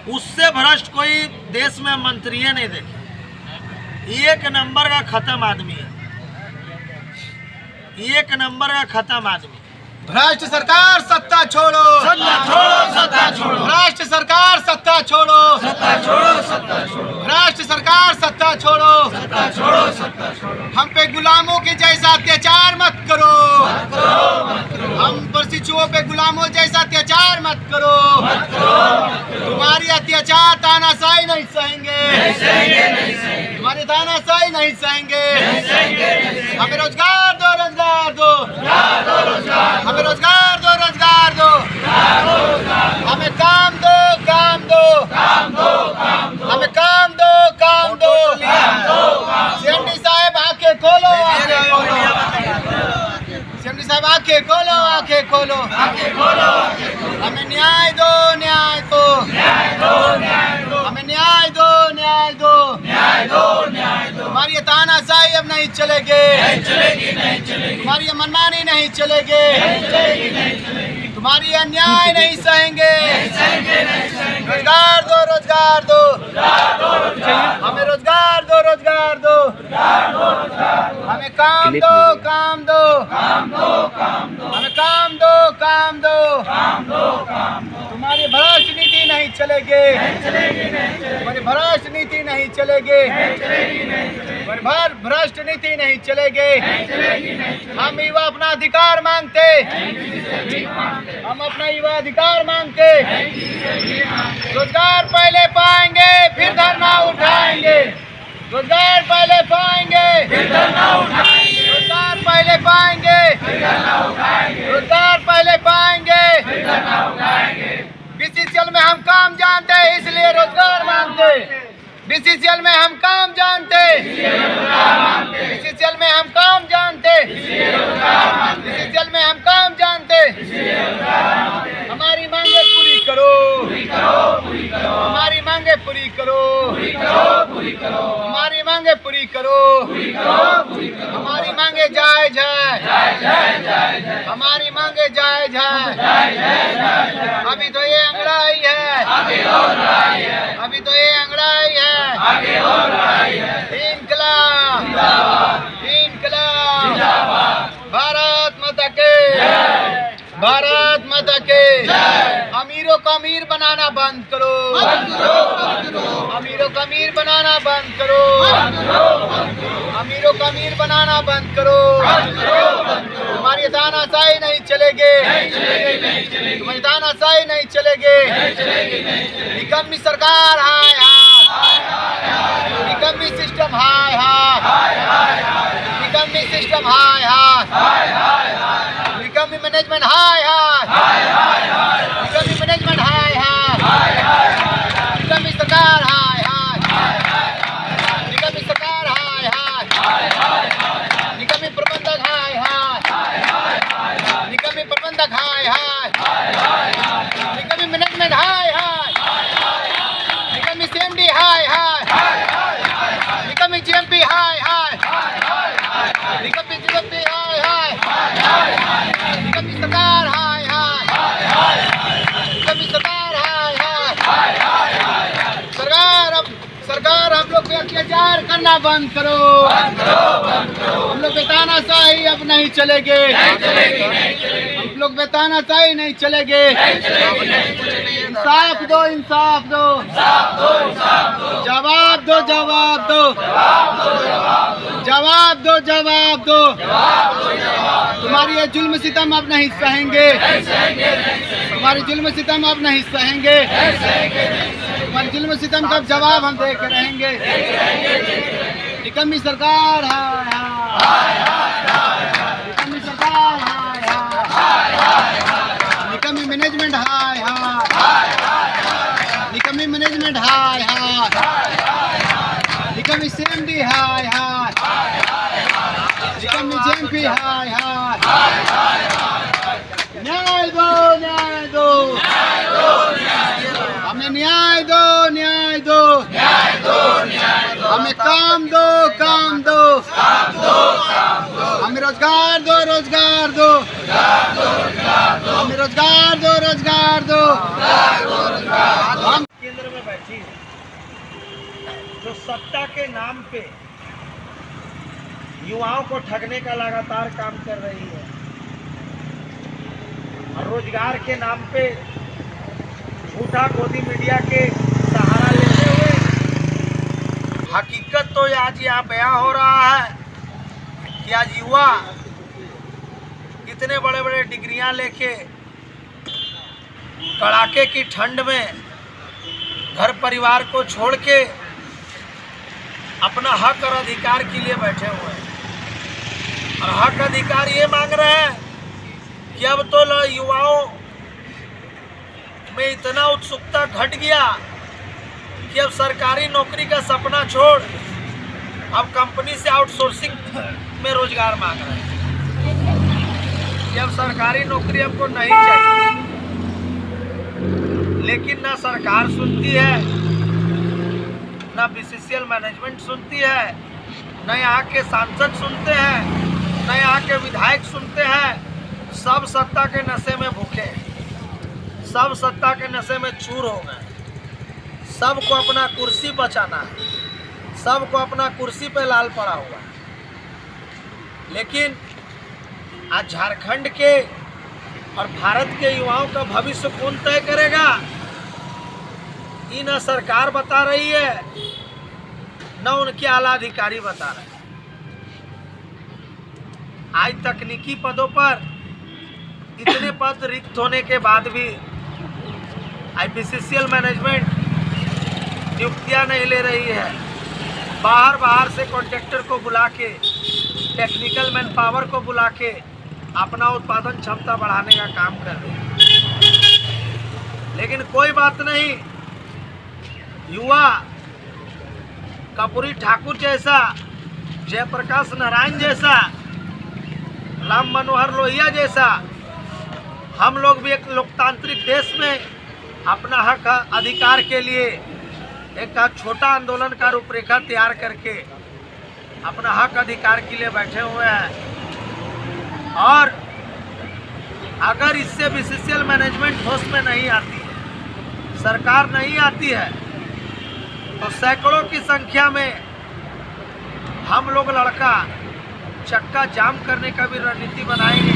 उससे भ्रष्ट कोई देश में मंत्री नहीं देखे। एक नंबर का खत्म आदमी है, एक नंबर का खत्म आदमी। भ्रष्ट सरकार सत्ता छोड़ो, सत्ता छोड़ो, सत्ता छोड़ो। भ्रष्ट सरकार सत्ता छोड़ो, सत्ता छोड़ो, सत्ता छोड़ो। भ्रष्ट सरकार सत्ता छोड़ो, सत्ता छोड़ो, सत्ता छोड़ो। हम पे गुलामों के जैसा अत्याचार मत करो, मत करो, मत करो। हम प्रशिक्षुओं पे गुलामों जैसा अत्याचार मत करो, मत करो। तुम्हारी अत्याचार तानाशाही नहीं सहेंगे, नहीं सहेंगे, नहीं सहेंगे। तुम्हारी तानाशाही नहीं सहेंगे, नहीं सहेंगे, नहीं सहेंगे। हमें रोजगार दो, रोजगार दो, रोजगार दो, रोजगार दो। हमें रोजगार दो, रोजगार दो, हमें काम दो, काम दो, काम दो, काम दो। हमें काम दो, काम दो। सीएमडी साहब आंखें खोलो, आंखें खोलो। सीएमडी साहब आंखें खोलो, आंखें खोलो, आंखें खोलो, आंखें खोलो। हमें न्याय दो, न्याय दो, न्याय दो, न्याय दो। हमें न्याय दो, न्याय दो। न्याय दो, न्याय दो। तुम्हारी ये तानाशाही अब नहीं चलेगी, नहीं चलेगी, नहीं चलेगी। तुम्हारी ये मनमानी नहीं चलेगी, नहीं चलेगी, नहीं चलेगी। तुम्हारी ये अन्याय नहीं सहेंगे। नहीं सहेंगे, नहीं सहेंगे। रोजगार दो, रोजगार दो, रोजगार दो, रोजगार दो। हमें रोजगार दो, रोजगार दो, रोजगार दो, रोजगार दो। हमें काम दो, काम दो, काम दो, काम दो। हमें काम दो, काम दो। काम दो, काम दो। तुम्हारी भ्रष्ट नीति नहीं चलेगी, नहीं चलेगी, नहीं चलेगी। तुम्हारी भ्रष्ट नीति नहीं चलेगी, नहीं चलेगी, नहीं चलेगी। तुम्हारी भ्रष्ट नीति नहीं चलेगी। नहीं चलेगी, नहीं चलेगी। हम युवा अपना अधिकार मांगते, हम अपना युवा अधिकार मांगते। रोजगार पहले पाएंगे फिर धरना उठाएंगे, रोजगार पहले पाएंगे फिर धरना उठाएंगे। रोजगार पहले पाएंगे, फिर धरना उठाएंगे। रोजगार पहले पाएंगे। फिर धरना उठाएंगे। बीसीसीएल में हम काम जानते हैं इसलिए रोजगार मांगते, बीसीसीएल में हम काम जानते, बीसीसीएल में हम काम जानते, बीसीसीएल में हम काम जानते। हमारी मांगे पूरी करो, पूरी करो, पूरी करो। हमारी मांगे पूरी करो, पूरी करो, पूरी करो। हमारी मांगे पूरी करो, पूरी करो, पूरी करो। हमारी मांगे जायज है, जय जय जय जय। हमारी मांगे जायज है। जय जय जय जय। अभी तो ये अंगड़ाई है, आगे और लड़ाई है, अभी तो ये अंगड़ाई है। आगे और लड़ाई है। इनकलाब, जिंदाबाद, इनकलाब। जिंदाबाद। भारत माता के, भारत माता के। अमीरों को अमीर बनाना बंद करो, बंद करो, बंद करो। अमीरों को अमीर बनाना बंद करो, बंद करो, बंद करो। अमीरों को अमीर बनाना बंद करो। बंद करो, बंद करो। तुम्हारी तानाशाही नहीं चलेगी, नहीं चलेगी, नहीं चलेगी। तुम्हारी तानाशाही नहीं चलेगी। नहीं चलेगी, नहीं चलेगी। निकम्मी सरकार हाय हाय, निकम्मी सिस्टम हाय हाय, निकम्मी सिस्टम हाय हाय, निकम्मी मैनेजमेंट हाय हाय, निकम्मी मैनेजमेंट हाय हाय, निकम्मी सरकार हाय हाय, निकम्मी सरकार हाय हाय, निकम्मी प्रबंधक हाय हाय, निकम्मी प्रबंधक हाय हाय, निकम्मी मैनेजमेंट हाय हाय, निकम्मी सीएमडी हाय हाय, निकम्मी जीएमपी हाय हाय, निकम्मी जीएमपी हाय हाय, निकम्मी सरकार हाय हाय, निकम्मी सरकार हाय हाय। सरकार हम लोग पे अत्याचार करना बंद करो, बंद करो, बंद करो। हम लोग पे तानाशाही अब नहीं चलेगी, नहीं चलेगी, नहीं चलेगी। हम लोग पे तानाशाही नहीं चलेगी। नहीं चलेगी, नहीं चलेगी। इंसाफ दो, इंसाफ दो, इंसाफ दो, इंसाफ दो। जवाब दो, जवाब दो, जवाब दो, जवाब दो। जवाब दो, जवाब दो। जवाब दो, जवाब दो। तुम्हारी ये जुल्म सितम अब नहीं सहेंगे, नहीं सहेंगे, नहीं सहेंगे। तुम्हारी जुल्म सितम अब नहीं सहेंगे, नहीं सहेंगे, नहीं सहेंगे। तुम्हारी जुल्म सितम का जवाब हम दे के रहेंगे। निकम्मी सरकार हाय हाय, निकम्मी सरकार हाय हाय, निकम्मी मैनेजमेंट हाय हाय, निकम्मी मैनेजमेंट हाय हाय, निकम्मी सीएमडी हाय हाय, निकम्मी जेएमपी हाय हाय। न्याय दो, न्याय दो, हमें न्याय दो, न्याय दो, न्याय दो, न्याय दो। हमें काम दो, काम दो, काम दो, काम दो। हमें रोजगार दो, रोजगार दो, हमें रोजगार दो, रोजगार दो। हम केंद्र में सत्ता के नाम पे युवाओं को ठगने का लगातार काम कर रही है और रोजगार के नाम पे झूठा गोदी मीडिया के सहारा लेते हुए हकीकत तो आज यहाँ बयां हो रहा है कि आज युवा इतने बड़े बड़े डिग्रियां लेके कड़ाके की ठंड में घर परिवार को छोड़ के अपना हक और अधिकार के लिए बैठे हुए हैं और हक अधिकार ये मांग रहे हैं कि अब तो युवाओं में इतना उत्सुकता घट गया कि अब सरकारी नौकरी का सपना छोड़ अब कंपनी से आउटसोर्सिंग में रोजगार मांग रहे हैं कि अब सरकारी नौकरी हमको नहीं चाहिए। लेकिन ना सरकार सुनती है, ना बीसीसीएल मैनेजमेंट सुनती है, न यहाँ के सांसद सुनते हैं, न यहाँ के विधायक सुनते हैं। सब सत्ता के नशे में भूखे, सब सत्ता के नशे में चूर हो गए। सबको अपना कुर्सी बचाना है, सबको अपना कुर्सी पे लाल पड़ा हुआ है। लेकिन आज झारखंड के और भारत के युवाओं का भविष्य कौन तय करेगा? ये न सरकार बता रही है, न उनके आला अधिकारी बता रहे हैं। आज तकनीकी पदों पर इतने पद रिक्त होने के बाद भी बीसीसीएल मैनेजमेंट नियुक्तियां नहीं ले रही है। बाहर से कॉन्ट्रैक्टर को बुला के, टेक्निकल मैन पावर को बुला के अपना उत्पादन क्षमता बढ़ाने का काम कर रही है। लेकिन कोई बात नहीं, युवा कर्पूरी ठाकुर जैसा, जयप्रकाश नारायण जैसा, राम मनोहर लोहिया जैसा हम लोग भी एक लोकतांत्रिक देश में अपना हक अधिकार के लिए एक छोटा आंदोलन का रूपरेखा तैयार करके अपना हक अधिकार के लिए बैठे हुए हैं। और अगर इससे बीसीसीएल मैनेजमेंट होश में नहीं आती है, सरकार नहीं आती है, तो सैकड़ों की संख्या में हम लोग लड़का चक्का जाम करने का भी रणनीति बनाएंगे।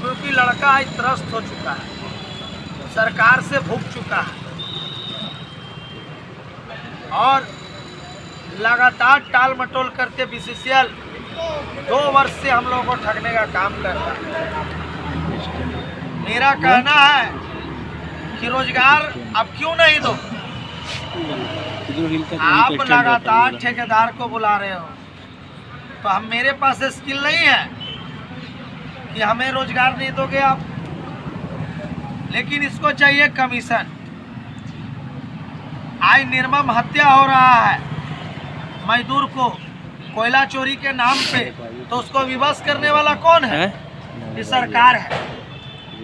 क्योंकि लड़का आज त्रस्त हो चुका है, सरकार से भूख चुका है और लगातार टाल मटोल करते बीसीसीएल 2 वर्ष से हम लोगों को ठगने का काम कर रहा है। मेरा कहना है कि रोजगार अब क्यों नहीं दो? आप लगातार ठेकेदार को बुला रहे हो, तो हम मेरे पास स्किल नहीं है कि हमें रोजगार नहीं दोगे आप। लेकिन इसको चाहिए कमीशन। आज निर्मम हत्या हो रहा है मजदूर को कोयला चोरी के नाम पे, तो उसको विवश करने वाला कौन है? ये सरकार है।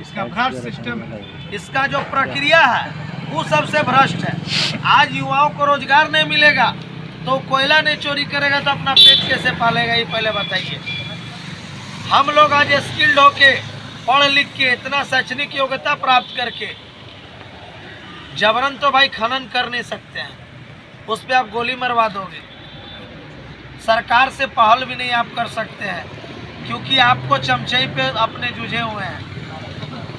इसका भ्रष्ट सिस्टम है, इसका जो प्रक्रिया है वो सबसे भ्रष्ट है। आज युवाओं को रोजगार नहीं मिलेगा तो कोयला नहीं चोरी करेगा तो अपना पेट कैसे पालेगा? ये पहले बताइए। हम लोग आज स्किल्ड होके, पढ़ लिख के, इतना शैक्षणिक योग्यता प्राप्त करके जबरन तो भाई खनन कर नहीं सकते हैं, उस पर आप गोली मरवा दोगे। सरकार से पहल भी नहीं आप कर सकते हैं, क्योंकि आपको चमचई पे अपने जुझे हुए हैं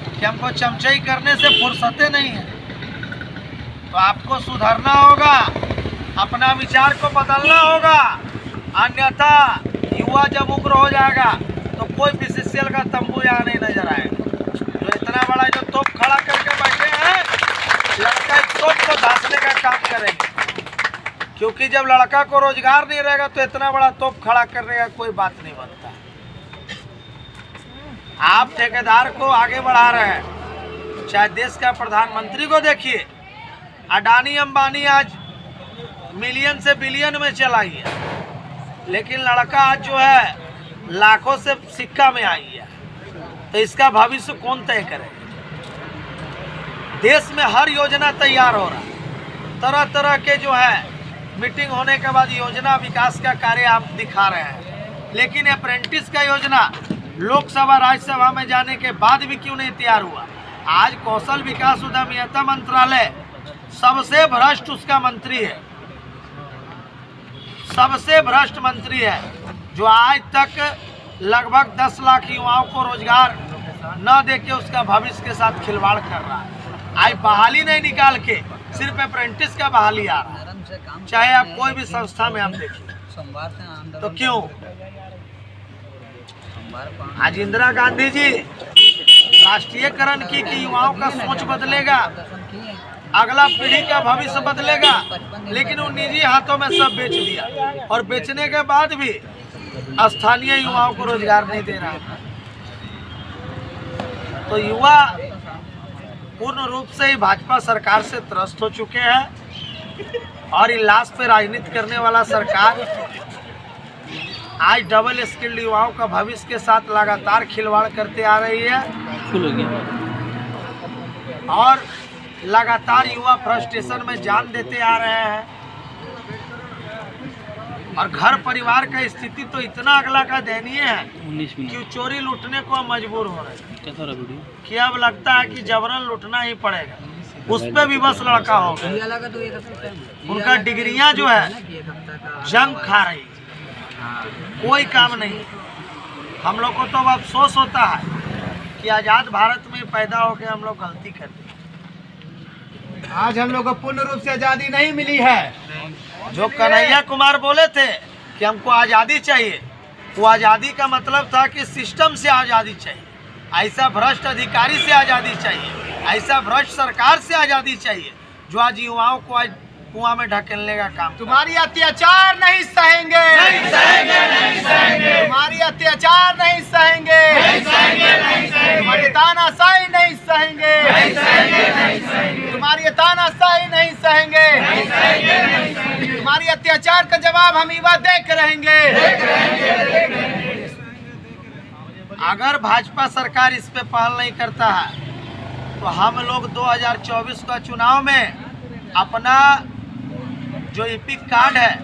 कि हमको चमचई करने से फुर्सतें नहीं है। तो आपको सुधरना होगा, अपना विचार को बदलना होगा, अन्यथा युवा जब उग्र हो जाएगा तो कोई बीसीसीएल का तंबू यहाँ नहीं नजर आएगा। जो इतना बड़ा जो तोप खड़ा करके बैठे हैं, लड़का इस तोप को धांसने का काम करेंगे। क्योंकि जब लड़का को रोजगार नहीं रहेगा तो इतना बड़ा तोप खड़ा करने का कोई बात नहीं बनता। आप ठेकेदार को आगे बढ़ा रहे हैं, चाहे देश का प्रधानमंत्री को देखिए, अडानी अंबानी आज मिलियन से बिलियन में चला गया, लेकिन लड़का आज जो है लाखों से सिक्का में आई है। तो इसका भविष्य कौन तय करे? देश में हर योजना तैयार हो रहा है, तरह तरह के जो है मीटिंग होने के बाद योजना विकास का कार्य आप दिखा रहे हैं, लेकिन अप्रेंटिस का योजना लोकसभा राज्यसभा में जाने के बाद भी क्यों नहीं तैयार हुआ? आज कौशल विकास उद्यमिता मंत्रालय सबसे भ्रष्ट उसका मंत्री है। सबसे भ्रष्ट मंत्री है जो आज तक लगभग 10 लाख युवाओं को रोजगार न देके उसका भविष्य के साथ खिलवाड़ कर रहा है। आज बहाली नहीं निकाल के सिर्फ अप्रेंटिस का बहाली आ रहा है। चाहे आप कोई भी संस्था में हम देखिए तो क्यों आज इंदिरा गांधी जी राष्ट्रीयकरण की कि युवाओं का सोच बदलेगा, अगला पीढ़ी का भविष्य बदलेगा, लेकिन वो निजी हाथों में सब बेच दिया और बेचने के बाद भी स्थानीय युवाओं को रोजगार नहीं दे रहा है। तो युवा पूर्ण रूप से ही भाजपा सरकार से त्रस्त हो चुके हैं और इलाज पे राजनीति करने वाला सरकार आज डबल स्किल्ड युवाओं का भविष्य के साथ लगातार खिलवाड़ करते आ रही है और लगातार युवा फ्रस्ट्रेशन में जान देते आ रहे हैं और घर परिवार का स्थिति तो इतना अगला का दयनीय है कि चोरी लूटने को हम मजबूर हो रहे हैं कि अब लगता है कि जबरन लूटना ही पड़ेगा। उस पे भी बस लड़का हो गया, उनका डिग्रियां जो है जंग खा रही, कोई काम नहीं। हम लोग को तो अब अफसोस होता है कि आज़ाद भारत में पैदा होकर हम लोग गलती कर दी। आज हम लोग को पूर्ण रूप से आजादी नहीं मिली है। जो कन्हैया कुमार बोले थे कि हमको आज़ादी चाहिए, वो आज़ादी का मतलब था कि सिस्टम से आज़ादी चाहिए, ऐसा भ्रष्ट अधिकारी से आज़ादी चाहिए, ऐसा भ्रष्ट सरकार से आज़ादी चाहिए जो आज युवाओं को आज कुआं में ढकेलने का काम। तुम्हारी अत्याचार नहीं सहेंगे, नहीं सहेंगे, नहीं सहेंगे, तुम्हारी अत्याचार नहीं सहेंगे, नहीं सहेंगे, नहीं सहेंगे, तुम्हारी तानाशाही नहीं सहेंगे, नहीं सहेंगे, नहीं सहेंगे, तुम्हारी तानाशाही नहीं सहेंगे, नहीं सहेंगे, नहीं सहेंगे, तुम्हारी अत्याचार का जवाब हम युवा देख रहेंगे। अगर भाजपा सरकार इस पे पहल नहीं करता है तो हम लोग 2024 का चुनाव में अपना जो इपिक कार्ड है,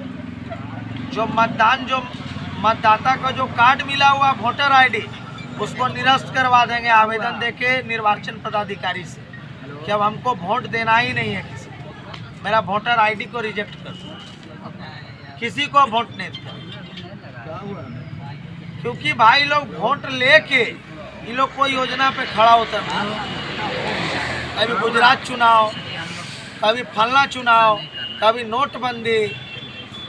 जो मतदाता को जो कार्ड मिला हुआ वोटर आईडी, उसको निरस्त करवा देंगे आवेदन देके निर्वाचन पदाधिकारी से कि अब हमको वोट देना ही नहीं है किसी को, मेरा वोटर आईडी को रिजेक्ट कर दो, किसी को वोट नहीं देना। क्योंकि भाई लोग वोट लेके ये लोग कोई योजना पे खड़ा होता है, कभी गुजरात चुनाव, कभी फलना चुनाव, कभी नोटबंदी,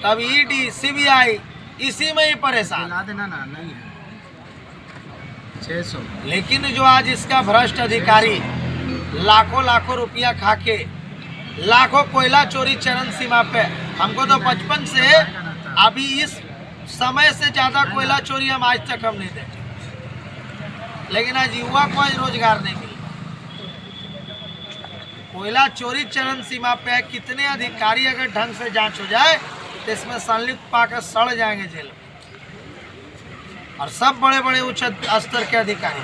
कभी ईडी सीबीआई, इसी में ही परेशान। नहीं है 600। लेकिन जो आज इसका भ्रष्ट अधिकारी लाखों लाखों रुपया खा के लाखों कोयला चोरी चरण सीमा पे, हमको तो बचपन से अभी इस समय से ज़्यादा कोयला चोरी हम आज तक हम नहीं देखे, लेकिन आज युवा को आज रोजगार नहीं मिला। कोयला चोरी चरण सीमा पे कितने अधिकारी अगर ढंग से जांच हो जाए तो इसमें संलिप्त पाकर सड़ जाएंगे जेल में, और सब बड़े बड़े उच्च स्तर के अधिकारी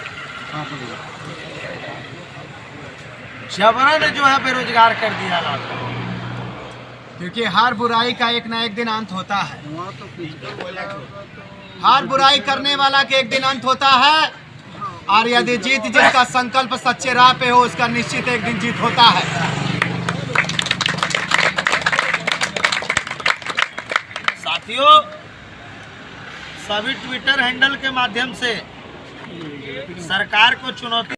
जबरन जो है बेरोजगार कर दिया लोगों को। क्योंकि हर बुराई का एक ना एक दिन अंत होता है, हर बुराई करने वाला के एक दिन अंत होता है, और यदि जीत जिसका संकल्प सच्चे राह पे हो उसका निश्चित एक दिन जीत होता है। साथियों, सभी ट्विटर हैंडल के माध्यम से सरकार को चुनौती